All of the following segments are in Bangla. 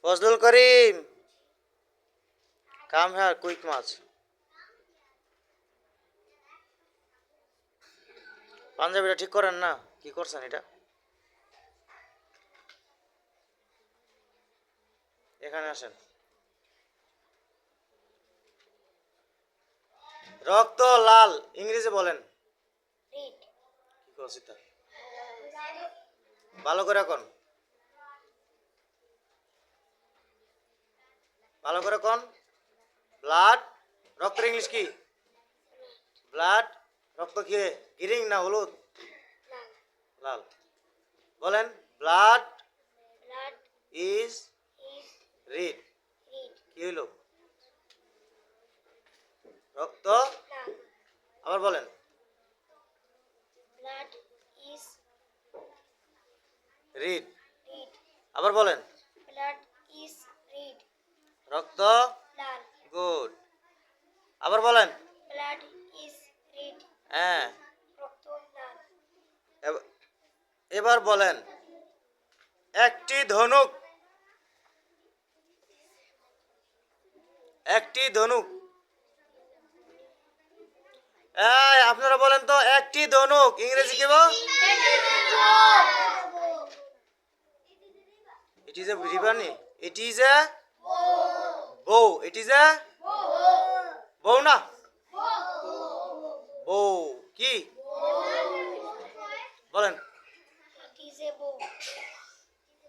Fazlul Karim, come here quick মাছ। পাঞ্জাবিটা ঠিক করেন না, কি করছেন এটা? এখানে আসেন। রক্ত লাল ইংরেজি বলেন। কি করছি তা? ভালো করে কোন, ভালো করে কোন। ব্লাড, রক্তের ইংলিশ কি? ব্লাড। রক্ত কি গ্রিন না হলুদ? লাল। বলেন ব্লাড ইজ রেড। কি হইল? রক্ত। আবার বলেন। রেড। আবার বলেন। রক্ত। গুড। আবার বলেন। হ্যাঁ। এবার বলেন একটি ধনুক, একটি ধনুক। এই আপনারা বলেন তো একটি ধনুক ইংরেজি কি বল? It is a রিবানি, it is a বউ, ইট ইজ এ বউ না বউ কি বলেন?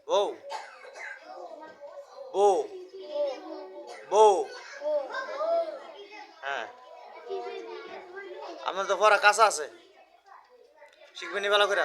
বউ, বউ, বউ। হ্যাঁ, আপনার তো পড়া কাঁচা আছে, শিখবেনি ভালো করে।